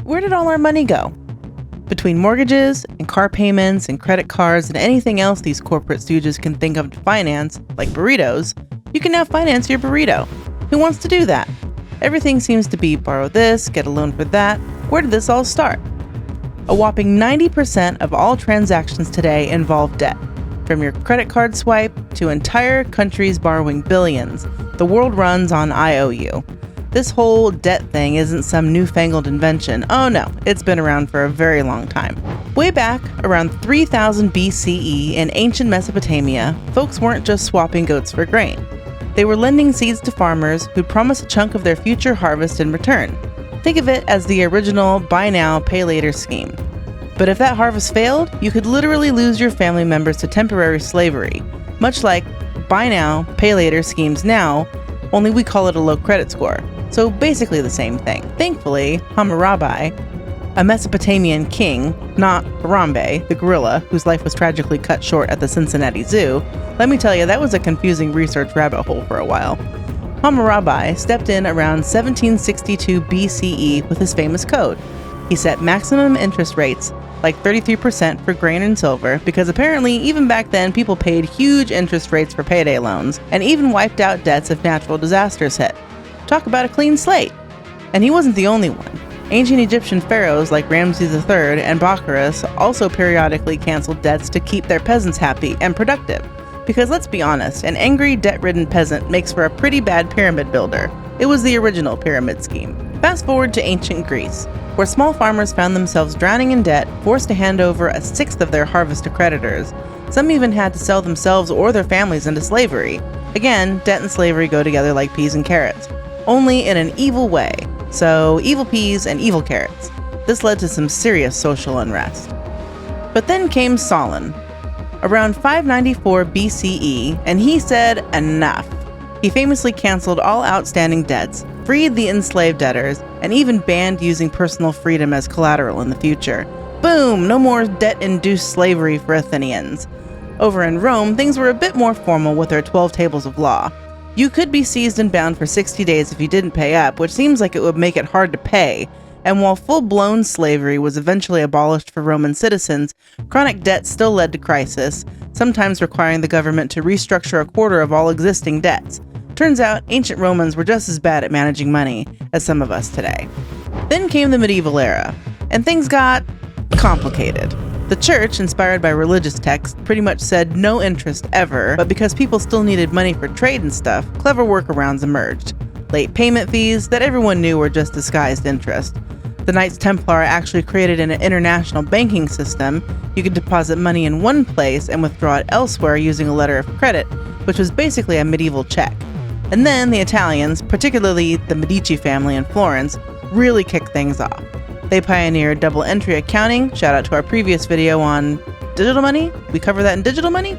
where did all our money go? Between mortgages and car payments and credit cards and anything else these corporate stooges can think of to finance, like burritos, you can now finance your burrito. Who wants to do that? Everything seems to be borrow this, get a loan for that. Where did this all start? A whopping 90% of all transactions today involve debt. From your credit card swipe to entire countries borrowing billions, the world runs on IOU. This whole debt thing isn't some newfangled invention. Oh no, it's been around for a very long time. Way back around 3000 BCE in ancient Mesopotamia, folks weren't just swapping goats for grain. They were lending seeds to farmers who'd promise a chunk of their future harvest in return. Think of it as the original buy now, pay later scheme. But if that harvest failed, you could literally lose your family members to temporary slavery, much like buy now, pay later schemes now, only we call it a low credit score. So basically the same thing. Thankfully, Hammurabi, a Mesopotamian king, not Harambe, the gorilla, whose life was tragically cut short at the Cincinnati Zoo, let me tell you, that was a confusing research rabbit hole for a while. Hammurabi stepped in around 1762 BCE with his famous code. He set maximum interest rates, like 33% for grain and silver, because apparently even back then people paid huge interest rates for payday loans, and even wiped out debts if natural disasters hit. Talk about a clean slate. And he wasn't the only one. Ancient Egyptian pharaohs like Ramses III and Bacchus also periodically canceled debts to keep their peasants happy and productive. Because let's be honest, an angry, debt-ridden peasant makes for a pretty bad pyramid builder. It was the original pyramid scheme. Fast forward to ancient Greece, where small farmers found themselves drowning in debt, forced to hand over a sixth of their harvest to creditors. Some even had to sell themselves or their families into slavery. Again, debt and slavery go together like peas and carrots, only in an evil way. So, evil peas and evil carrots. This led to some serious social unrest. But then came Solon, around 594 BCE, and he said enough. He famously canceled all outstanding debts, freed the enslaved debtors, and even banned using personal freedom as collateral in the future. Boom! No more debt-induced slavery for Athenians. Over in Rome, things were a bit more formal with their 12 tables of law. You could be seized and bound for 60 days if you didn't pay up, which seems like it would make it hard to pay. And while full-blown slavery was eventually abolished for Roman citizens, chronic debt still led to crisis, sometimes requiring the government to restructure a quarter of all existing debts. Turns out, ancient Romans were just as bad at managing money as some of us today. Then came the medieval era, and things got complicated. The church, inspired by religious texts, pretty much said no interest ever, but because people still needed money for trade and stuff, clever workarounds emerged. Late payment fees that everyone knew were just disguised interest. The Knights Templar actually created an international banking system. You could deposit money in one place and withdraw it elsewhere using a letter of credit, which was basically a medieval check. And then the Italians, particularly the Medici family in Florence, really kicked things off. They pioneered double entry accounting, shout out to our previous video on digital money, we cover that in digital money,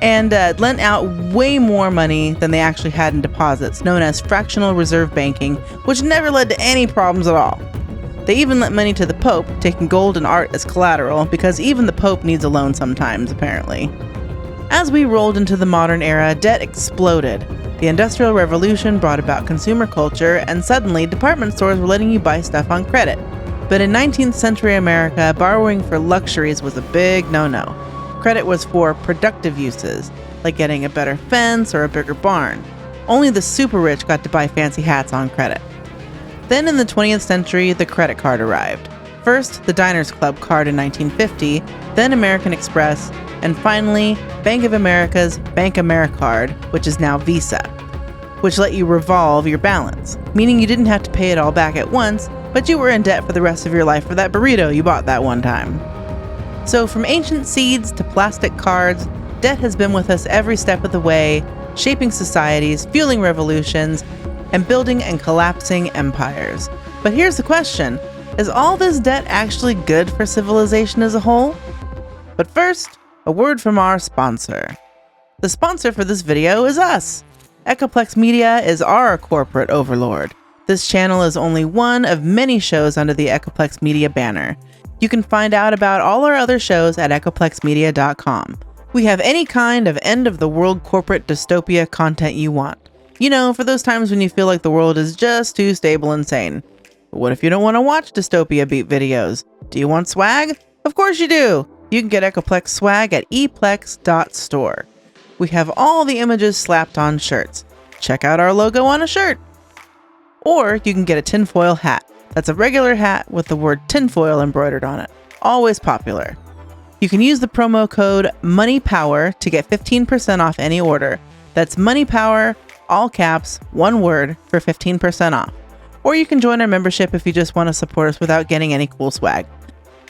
and lent out way more money than they actually had in deposits, known as fractional reserve banking, which never led to any problems at all. They even lent money to the Pope, taking gold and art as collateral, because even the Pope needs a loan sometimes, apparently. As we rolled into the modern era, debt exploded. The Industrial Revolution brought about consumer culture, and suddenly department stores were letting you buy stuff on credit. But in 19th century America, borrowing for luxuries was a big no-no. Credit was for productive uses, like getting a better fence or a bigger barn. Only the super rich got to buy fancy hats on credit. Then in the 20th century, the credit card arrived. First, the Diners Club card in 1950, then American Express, and finally, Bank of America's Bank AmeriCard, which is now Visa, which let you revolve your balance, meaning you didn't have to pay it all back at once, but you were in debt for the rest of your life for that burrito you bought that one time. So from ancient seeds to plastic cards, debt has been with us every step of the way, shaping societies, fueling revolutions, and building and collapsing empires. But here's the question, is all this debt actually good for civilization as a whole? But first, a word from our sponsor. The sponsor for this video is us. Echoplex Media is our corporate overlord. This channel is only one of many shows under the Echoplex Media banner. You can find out about all our other shows at echoplexmedia.com. We have any kind of end-of-the-world corporate dystopia content you want. You know, for those times when you feel like the world is just too stable and sane. But what if you don't want to watch dystopia beat videos? Do you want swag? Of course you do! You can get Echoplex swag at eplex.store. We have all the images slapped on shirts. Check out our logo on a shirt. Or you can get a tinfoil hat. That's a regular hat with the word tinfoil embroidered on it. Always popular. You can use the promo code MONEYPOWER to get 15% off any order. That's MONEYPOWER, all caps, one word, for 15% off. Or you can join our membership if you just want to support us without getting any cool swag.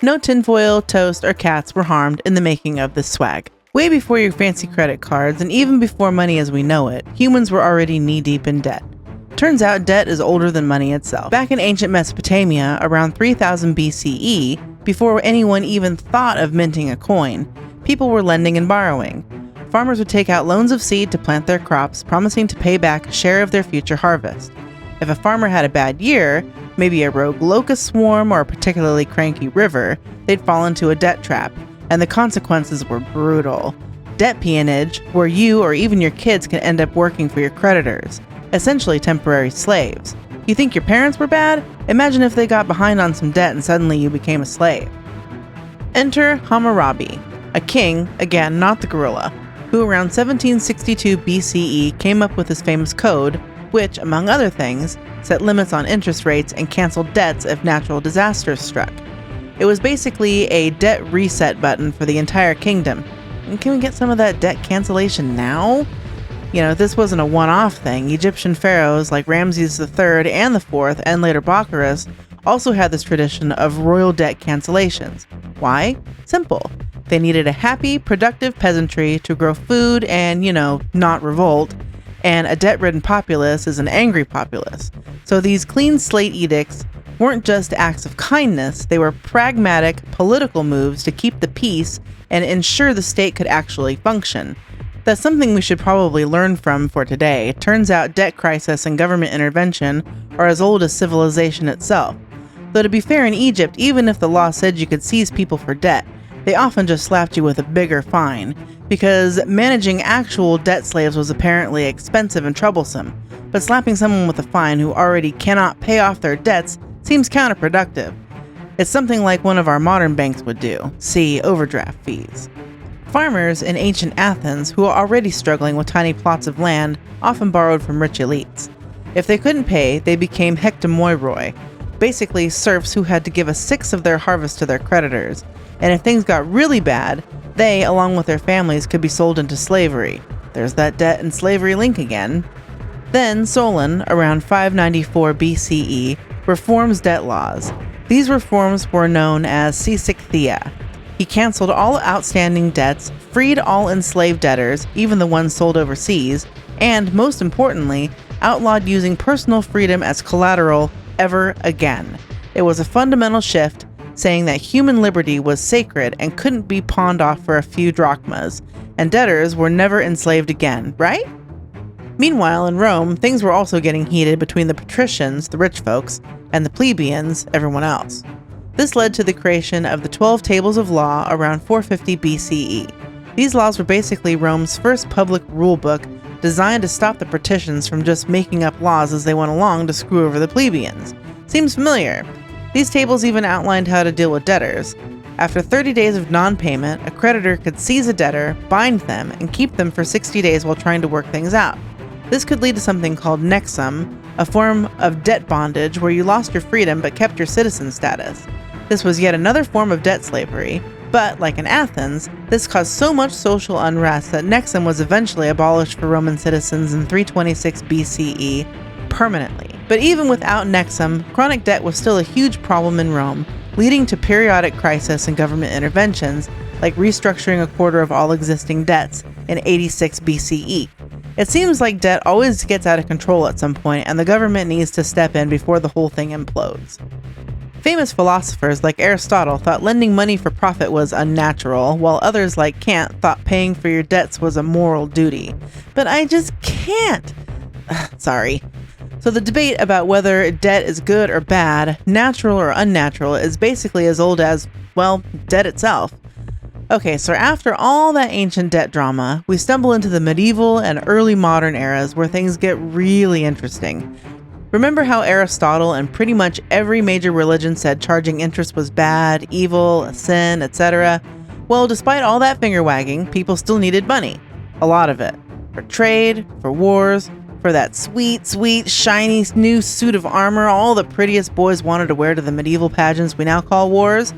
No tinfoil, toast, or cats were harmed in the making of this swag. Way before your fancy credit cards, and even before money as we know it, humans were already knee-deep in debt. Turns out debt is older than money itself. Back in ancient Mesopotamia, around 3000 BCE, before anyone even thought of minting a coin, people were lending and borrowing. Farmers would take out loans of seed to plant their crops, promising to pay back a share of their future harvest. If a farmer had a bad year, maybe a rogue locust swarm or a particularly cranky river, they'd fall into a debt trap, and the consequences were brutal. Debt peonage, where you or even your kids can end up working for your creditors, essentially temporary slaves. You think your parents were bad? Imagine if they got behind on some debt and suddenly you became a slave. Enter Hammurabi, a king, again not the gorilla, who around 1762 BCE came up with his famous code, which, among other things, set limits on interest rates and canceled debts if natural disasters struck. It was basically a debt reset button for the entire kingdom. And can we get some of that debt cancellation now? You know, this wasn't a one-off thing. Egyptian pharaohs like Ramses III and IV, and later Bocharus, also had this tradition of royal debt cancellations. Why? Simple. They needed a happy, productive peasantry to grow food and, not revolt, and a debt-ridden populace is an angry populace. So these clean slate edicts weren't just acts of kindness, they were pragmatic political moves to keep the peace and ensure the state could actually function. That's something we should probably learn from for today. It turns out debt crisis and government intervention are as old as civilization itself. Though to be fair, in Egypt, even if the law said you could seize people for debt, they often just slapped you with a bigger fine, because managing actual debt slaves was apparently expensive and troublesome, but slapping someone with a fine who already cannot pay off their debts seems counterproductive. It's something like one of our modern banks would do. See overdraft fees. Farmers in ancient Athens, who were already struggling with tiny plots of land, often borrowed from rich elites. If they couldn't pay, they became hectomoiroi, basically serfs who had to give a sixth of their harvest to their creditors, and if things got really bad, they, along with their families, could be sold into slavery. There's that debt and slavery link again. Then Solon, around 594 BCE, reforms debt laws. These reforms were known as seisachtheia. He canceled all outstanding debts, freed all enslaved debtors, even the ones sold overseas, and, most importantly, outlawed using personal freedom as collateral ever again. It was a fundamental shift, saying that human liberty was sacred and couldn't be pawned off for a few drachmas, and debtors were never enslaved again, right? Meanwhile, in Rome, things were also getting heated between the patricians, the rich folks, and the plebeians, everyone else. This led to the creation of the 12 Tables of Law around 450 BCE. These laws were basically Rome's first public rule book, designed to stop the patricians from just making up laws as they went along to screw over the plebeians. Seems familiar. These tables even outlined how to deal with debtors. After 30 days of non-payment, a creditor could seize a debtor, bind them, and keep them for 60 days while trying to work things out. This could lead to something called nexum, a form of debt bondage where you lost your freedom but kept your citizen status. This was yet another form of debt slavery, but, like in Athens, this caused so much social unrest that nexum was eventually abolished for Roman citizens in 326 BCE permanently. But even without nexum, chronic debt was still a huge problem in Rome, leading to periodic crisis and government interventions, like restructuring a quarter of all existing debts in 86 BCE. It seems like debt always gets out of control at some point, and the government needs to step in before the whole thing implodes. Famous philosophers like Aristotle thought lending money for profit was unnatural, while others like Kant thought paying for your debts was a moral duty. But I just can't. Sorry. So the debate about whether debt is good or bad, natural or unnatural, is basically as old as, well, debt itself. Okay, so after all that ancient debt drama, we stumble into the medieval and early modern eras where things get really interesting. Remember how Aristotle and pretty much every major religion said charging interest was bad, evil, a sin, etc.? Well, despite all that finger wagging, people still needed money. A lot of it. For trade, for wars, for that sweet, sweet, shiny new suit of armor all the prettiest boys wanted to wear to the medieval pageants we now call wars.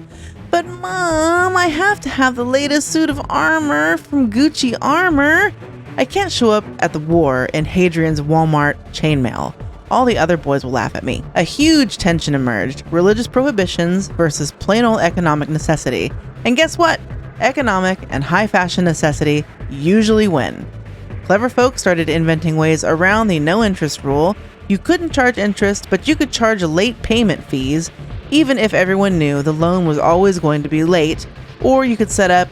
But Mom, I have to have the latest suit of armor from Gucci Armor. I can't show up at the war in Hadrian's Walmart chainmail. All the other boys will laugh at me. A huge tension emerged, religious prohibitions versus plain old economic necessity. And guess what? Economic and high fashion necessity usually win. Clever folks started inventing ways around the no interest rule. You couldn't charge interest, but you could charge late payment fees, even if everyone knew the loan was always going to be late, or you could set up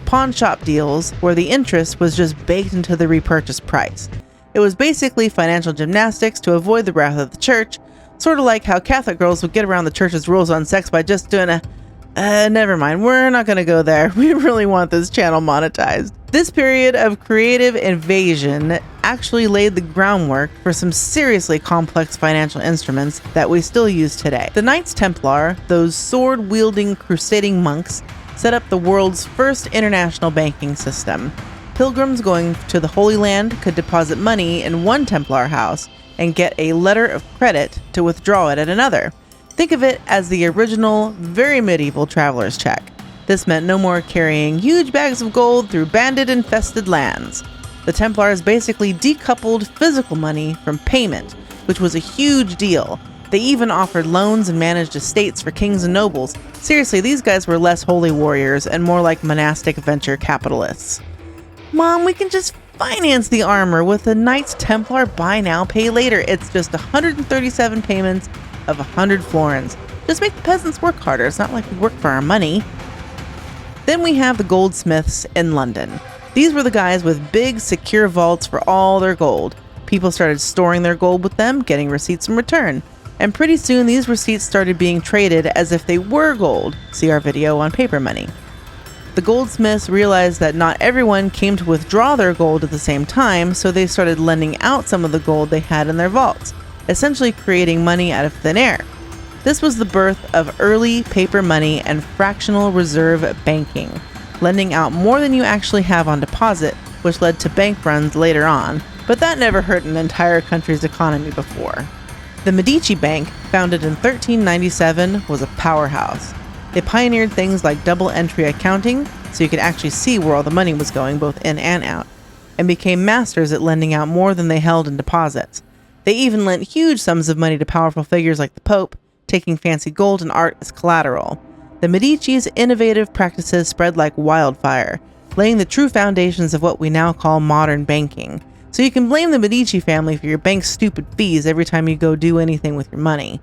pawn shop deals where the interest was just baked into the repurchase price. It was basically financial gymnastics to avoid the wrath of the church, sort of like how Catholic girls would get around the church's rules on sex by just doing never mind, we're not going to go there. We really want this channel monetized. This period of creative invasion actually laid the groundwork for some seriously complex financial instruments that we still use today. The Knights Templar, those sword-wielding crusading monks, set up the world's first international banking system. Pilgrims going to the Holy Land could deposit money in one Templar house and get a letter of credit to withdraw it at another. Think of it as the original, very medieval traveler's check. This meant no more carrying huge bags of gold through bandit-infested lands. The Templars basically decoupled physical money from payment, which was a huge deal. They even offered loans and managed estates for kings and nobles. Seriously, these guys were less holy warriors and more like monastic venture capitalists. Mom, we can just finance the armor with the Knights Templar buy now, pay later. It's just 137 payments of 100 florins. Just make the peasants work harder. It's not like we work for our money. Then we have the goldsmiths in London. These were the guys with big, secure vaults for all their gold. People started storing their gold with them, getting receipts in return. And pretty soon these receipts started being traded as if they were gold. See our video on paper money. The goldsmiths realized that not everyone came to withdraw their gold at the same time, so they started lending out some of the gold they had in their vaults, essentially creating money out of thin air. This was the birth of early paper money and fractional reserve banking, lending out more than you actually have on deposit, which led to bank runs later on, but that never hurt an entire country's economy before. The Medici Bank, founded in 1397, was a powerhouse. They pioneered things like double entry accounting, so you could actually see where all the money was going both in and out, and became masters at lending out more than they held in deposits. They even lent huge sums of money to powerful figures like the Pope, taking fancy gold and art as collateral. The Medici's innovative practices spread like wildfire, laying the true foundations of what we now call modern banking. So you can blame the Medici family for your bank's stupid fees every time you go do anything with your money.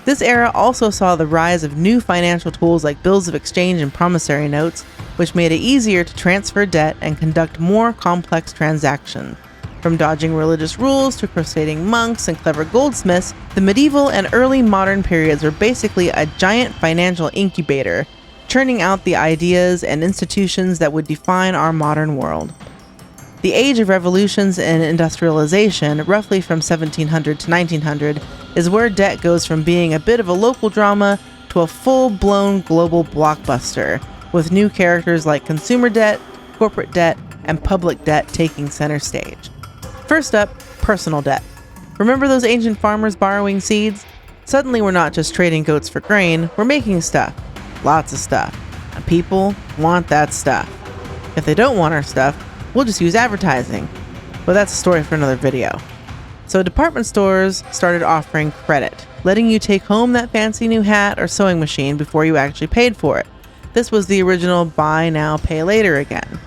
This era also saw the rise of new financial tools like bills of exchange and promissory notes, which made it easier to transfer debt and conduct more complex transactions. From dodging religious rules to crusading monks and clever goldsmiths, the medieval and early modern periods were basically a giant financial incubator, churning out the ideas and institutions that would define our modern world. The age of revolutions and industrialization, roughly from 1700 to 1900, is where debt goes from being a bit of a local drama to a full-blown global blockbuster, with new characters like consumer debt, corporate debt, and public debt taking center stage. First up, personal debt. Remember those ancient farmers borrowing seeds? Suddenly we're not just trading goats for grain, we're making stuff. Lots of stuff. And people want that stuff. If they don't want our stuff, we'll just use advertising. But that's a story for another video. So department stores started offering credit, letting you take home that fancy new hat or sewing machine before you actually paid for it. This was the original buy now, pay later again.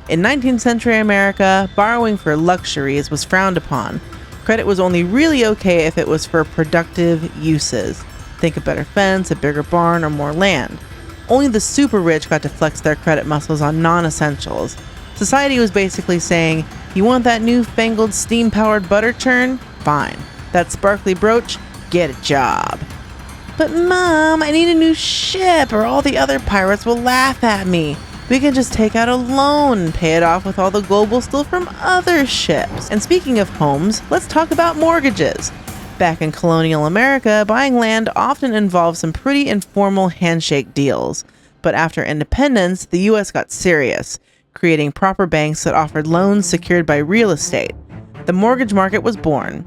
In 19th century America, borrowing for luxuries was frowned upon. Credit was only really okay if it was for productive uses. Think a better fence, a bigger barn, or more land. Only the super rich got to flex their credit muscles on non-essentials. Society was basically saying, you want that newfangled steam-powered butter churn? Fine. That sparkly brooch? Get a job. But Mom, I need a new ship or all the other pirates will laugh at me. We can just take out a loan and pay it off with all the gold we'll steal from other ships. And speaking of homes, let's talk about mortgages. Back in colonial America, buying land often involved some pretty informal handshake deals. But after independence, the U.S. got serious, creating proper banks that offered loans secured by real estate. The mortgage market was born.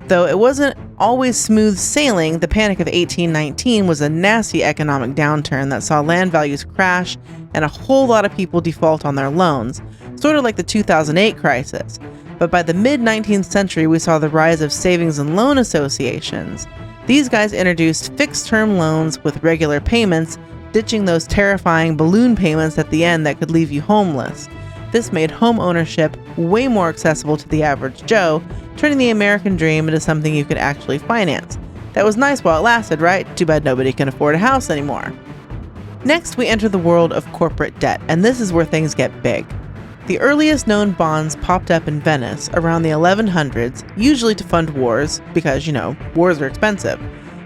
Though it wasn't always smooth sailing, the Panic of 1819 was a nasty economic downturn that saw land values crash and a whole lot of people default on their loans, sort of like the 2008 crisis. But by the mid-19th century, we saw the rise of savings and loan associations. These guys introduced fixed-term loans with regular payments, ditching those terrifying balloon payments at the end that could leave you homeless. This made home ownership way more accessible to the average Joe, turning the American dream into something you could actually finance. That was nice while it lasted, right? Too bad nobody can afford a house anymore. Next, we enter the world of corporate debt, and this is where things get big. The earliest known bonds popped up in Venice around the 1100s, usually to fund wars, because, wars are expensive.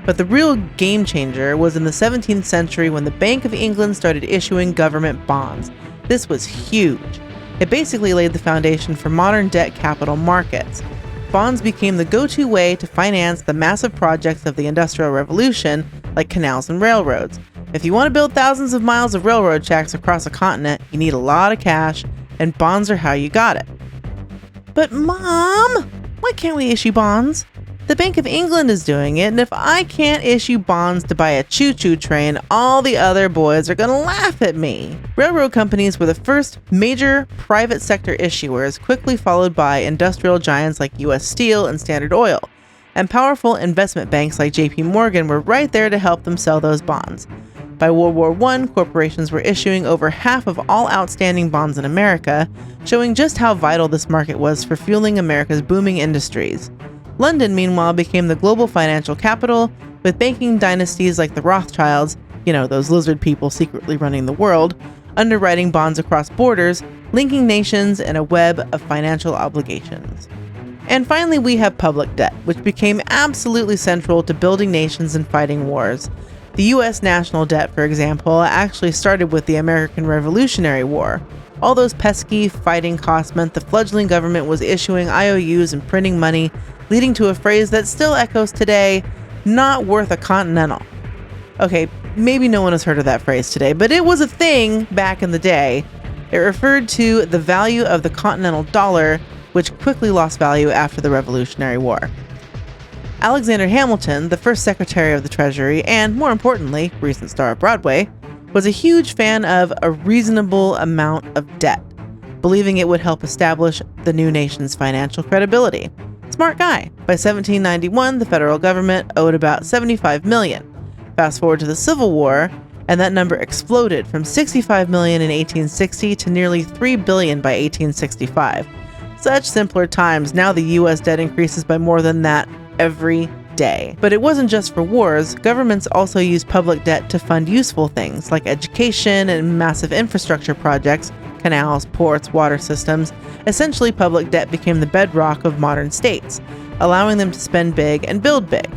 But the real game changer was in the 17th century when the Bank of England started issuing government bonds. This was huge. It basically laid the foundation for modern debt capital markets. Bonds became the go-to way to finance the massive projects of the Industrial Revolution, like canals and railroads. If you want to build thousands of miles of railroad tracks across a continent, you need a lot of cash, and bonds are how you got it. But Mom, why can't we issue bonds? The Bank of England is doing it, and if I can't issue bonds to buy a choo-choo train, all the other boys are gonna laugh at me. Railroad companies were the first major private sector issuers, quickly followed by industrial giants like U.S. Steel and Standard Oil. And powerful investment banks like J.P. Morgan were right there to help them sell those bonds. By World War I, corporations were issuing over half of all outstanding bonds in America, showing just how vital this market was for fueling America's booming industries. London, meanwhile, became the global financial capital, with banking dynasties like the Rothschilds, those lizard people secretly running the world, underwriting bonds across borders, linking nations in a web of financial obligations. And finally, we have public debt, which became absolutely central to building nations and fighting wars. The U.S. national debt, for example, actually started with the American Revolutionary War. All those pesky fighting costs meant the fledgling government was issuing IOUs and printing money, leading to a phrase that still echoes today, not worth a continental. Okay, maybe no one has heard of that phrase today, but it was a thing back in the day. It referred to the value of the continental dollar, which quickly lost value after the Revolutionary War. Alexander Hamilton, the first Secretary of the Treasury, and more importantly, recent star of Broadway, was a huge fan of a reasonable amount of debt, believing it would help establish the new nation's financial credibility. Smart guy. By 1791, the federal government owed about $75 million. Fast forward to the Civil War, and that number exploded from $65 million in 1860 to nearly $3 billion by 1865. Such simpler times. Now the U.S. debt increases by more than that every day. But it wasn't just for wars. Governments also used public debt to fund useful things like education and massive infrastructure projects, canals, ports, water systems. Essentially, public debt became the bedrock of modern states, allowing them to spend big and build big.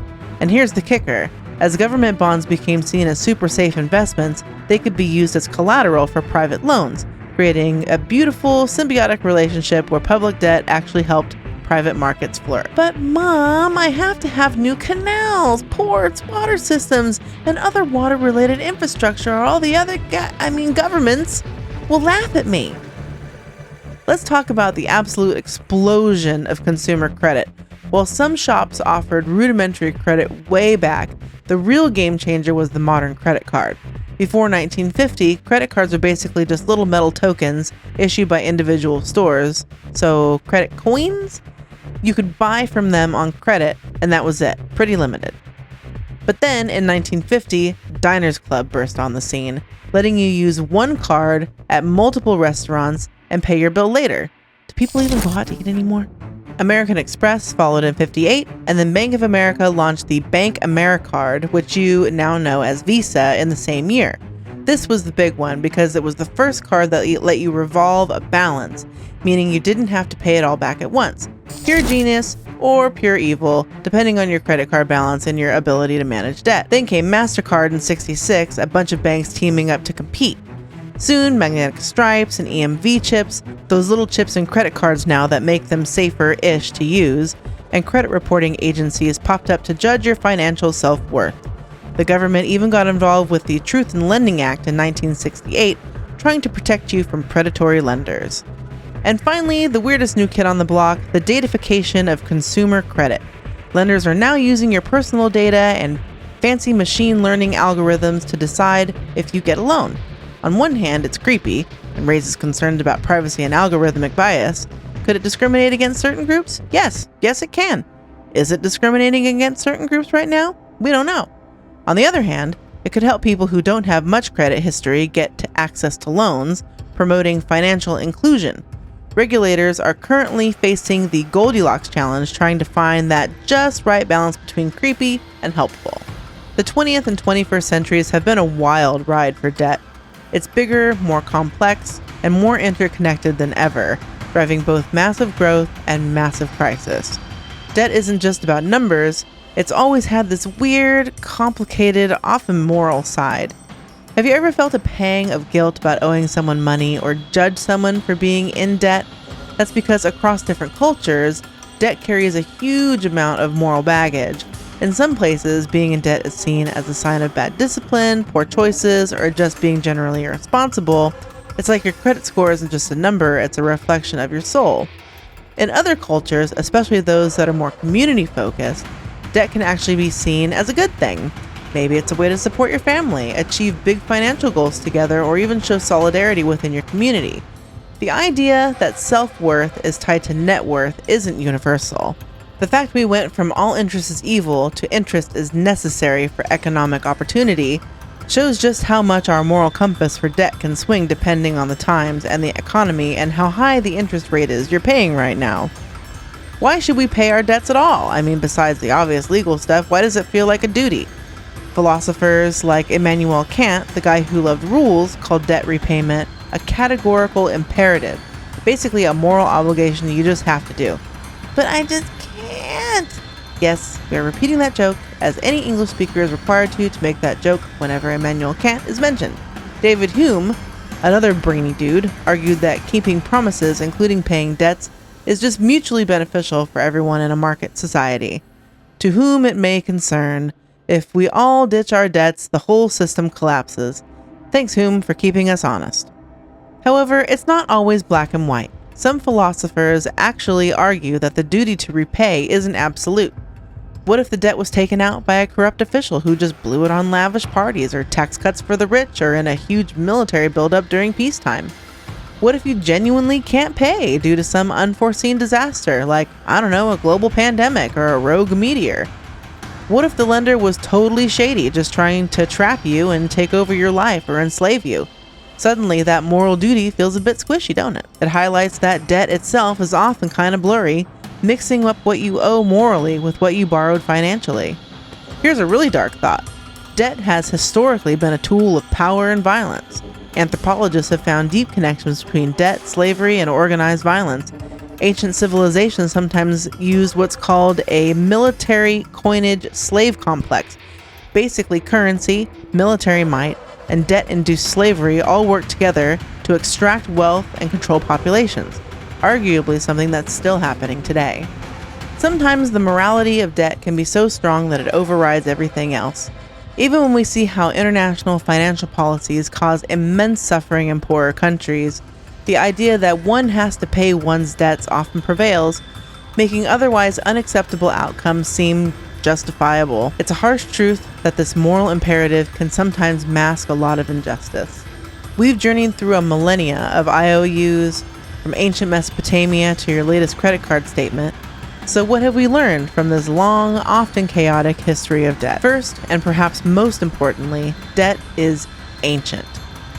And here's the kicker. As government bonds became seen as super safe investments, they could be used as collateral for private loans, creating a beautiful symbiotic relationship where public debt actually helped private markets flourish. But Mom, I have to have new canals, ports, water systems, and other water-related infrastructure, or all the other governments will laugh at me. Let's talk about the absolute explosion of consumer credit. While some shops offered rudimentary credit way back, the real game changer was the modern credit card. Before 1950, credit cards were basically just little metal tokens issued by individual stores. So, credit coins? You could buy from them on credit, and that was it. Pretty limited. But then, in 1950, Diners Club burst on the scene, letting you use one card at multiple restaurants and pay your bill later. Do people even go out to eat anymore? American Express followed in 58, and then Bank of America launched the Bank AmeriCard, which you now know as Visa, in the same year. This was the big one because it was the first card that let you revolve a balance, meaning you didn't have to pay it all back at once. Pure genius or pure evil, depending on your credit card balance and your ability to manage debt. Then came MasterCard in 66, a bunch of banks teaming up to compete. Soon, magnetic stripes and EMV chips, those little chips in credit cards now that make them safer-ish to use, and credit reporting agencies popped up to judge your financial self-worth. The government even got involved with the Truth in Lending Act in 1968, trying to protect you from predatory lenders. And finally, the weirdest new kid on the block, the datafication of consumer credit. Lenders are now using your personal data and fancy machine learning algorithms to decide if you get a loan. On one hand, it's creepy and raises concerns about privacy and algorithmic bias. Could it discriminate against certain groups? Yes, it can. Is it discriminating against certain groups right now? We don't know. On the other hand, it could help people who don't have much credit history get to access to loans, promoting financial inclusion. Regulators are currently facing the Goldilocks challenge, trying to find that just right balance between creepy and helpful. The 20th and 21st centuries have been a wild ride for debt. It's bigger, more complex, and more interconnected than ever, driving both massive growth and massive crisis. Debt isn't just about numbers, it's always had this weird, complicated, often moral side. Have you ever felt a pang of guilt about owing someone money or judged someone for being in debt? That's because across different cultures, debt carries a huge amount of moral baggage. In some places, being in debt is seen as a sign of bad discipline, poor choices, or just being generally irresponsible. It's like your credit score isn't just a number, it's a reflection of your soul. In other cultures, especially those that are more community-focused, debt can actually be seen as a good thing. Maybe it's a way to support your family, achieve big financial goals together, or even show solidarity within your community. The idea that self-worth is tied to net worth isn't universal. The fact we went from all interest is evil to interest is necessary for economic opportunity shows just how much our moral compass for debt can swing depending on the times and the economy and how high the interest rate is you're paying right now. Why should we pay our debts at all? I mean, besides the obvious legal stuff, why does it feel like a duty? Philosophers like Immanuel Kant, the guy who loved rules, called debt repayment a categorical imperative, basically a moral obligation you just have to do. But I just can't. Yes, we are repeating that joke, as any English speaker is required to make that joke whenever Immanuel Kant is mentioned. David Hume, another brainy dude, argued that keeping promises, including paying debts, is just mutually beneficial for everyone in a market society. To whom it may concern, if we all ditch our debts, the whole system collapses. Thanks, Hume, for keeping us honest. However, it's not always black and white. Some philosophers actually argue that the duty to repay isn't absolute. What if the debt was taken out by a corrupt official who just blew it on lavish parties or tax cuts for the rich or in a huge military buildup during peacetime? What if you genuinely can't pay due to some unforeseen disaster like, a global pandemic or a rogue meteor? What if the lender was totally shady, just trying to trap you and take over your life or enslave you? Suddenly, that moral duty feels a bit squishy, don't it? It highlights that debt itself is often kind of blurry, mixing up what you owe morally with what you borrowed financially. Here's a really dark thought. Debt has historically been a tool of power and violence. Anthropologists have found deep connections between debt, slavery, and organized violence. Ancient civilizations sometimes used what's called a military coinage slave complex. Basically, currency, military might, and debt-induced slavery all work together to extract wealth and control populations, arguably something that's still happening today. Sometimes the morality of debt can be so strong that it overrides everything else. Even when we see how international financial policies cause immense suffering in poorer countries, the idea that one has to pay one's debts often prevails, making otherwise unacceptable outcomes seem justifiable. It's a harsh truth that this moral imperative can sometimes mask a lot of injustice. We've journeyed through a millennia of IOUs, from ancient Mesopotamia to your latest credit card statement. So what have we learned from this long, often chaotic history of debt? First, and perhaps most importantly, debt is ancient.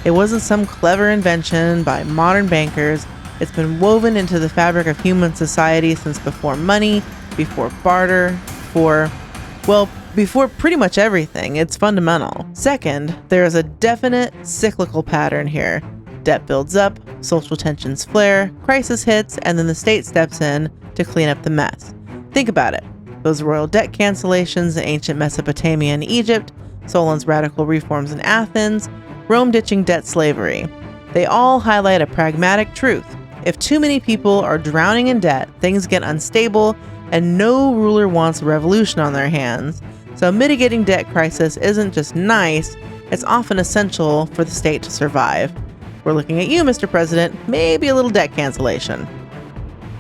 It wasn't some clever invention by modern bankers. It's been woven into the fabric of human society since before money, before barter, before pretty much everything. It's fundamental. Second, there is a definite cyclical pattern here. Debt builds up, social tensions flare, crisis hits, and then the state steps in to clean up the mess. Think about it. Those royal debt cancellations in ancient Mesopotamia and Egypt, Solon's radical reforms in Athens, Rome ditching debt slavery. They all highlight a pragmatic truth. If too many people are drowning in debt, things get unstable and no ruler wants a revolution on their hands. So mitigating debt crisis isn't just nice, it's often essential for the state to survive. We're looking at you, Mr. President, maybe a little debt cancellation.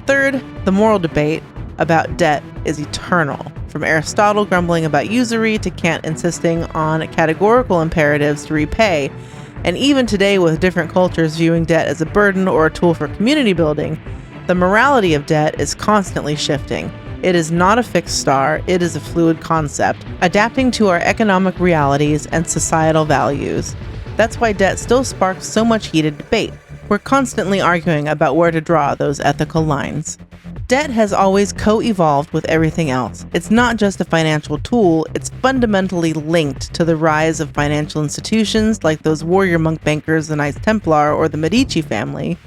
Third, the moral debate about debt is eternal. From Aristotle grumbling about usury to Kant insisting on categorical imperatives to repay, and even today with different cultures viewing debt as a burden or a tool for community building, the morality of debt is constantly shifting. It is not a fixed star, it is a fluid concept, adapting to our economic realities and societal values. That's why debt still sparks so much heated debate. We're constantly arguing about where to draw those ethical lines. Debt has always co-evolved with everything else. It's not just a financial tool, it's fundamentally linked to the rise of financial institutions like those warrior monk bankers, the Knights Templar, or the Medici family,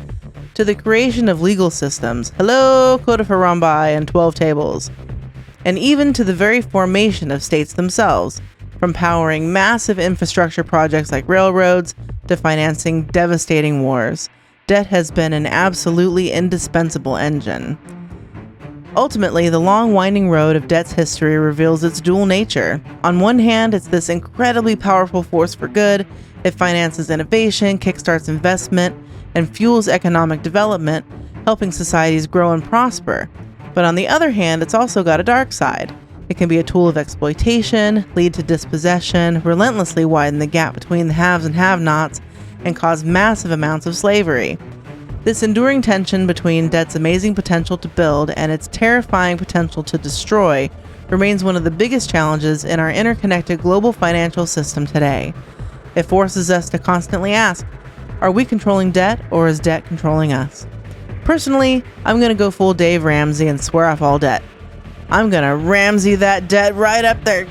to the creation of legal systems, hello, Code of Hammurabi and 12 Tables, and even to the very formation of states themselves, from powering massive infrastructure projects like railroads to financing devastating wars. Debt has been an absolutely indispensable engine. Ultimately, the long winding road of debt's history reveals its dual nature. On one hand, it's this incredibly powerful force for good. It finances innovation, kickstarts investment, and fuels economic development, helping societies grow and prosper. But on the other hand, it's also got a dark side. It can be a tool of exploitation, lead to dispossession, relentlessly widen the gap between the haves and have-nots, and cause massive amounts of slavery. This enduring tension between debt's amazing potential to build and its terrifying potential to destroy remains one of the biggest challenges in our interconnected global financial system today. It forces us to constantly ask, are we controlling debt or is debt controlling us? Personally, I'm going to go full Dave Ramsey and swear off all debt. I'm going to Ramsey that debt right up there.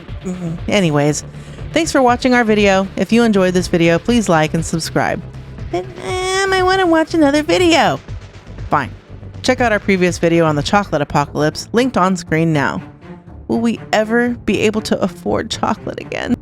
Anyways, thanks for watching our video. If you enjoyed this video, please like and subscribe. But I want to watch another video. Fine. Check out our previous video on the chocolate apocalypse, linked on screen now. Will we ever be able to afford chocolate again?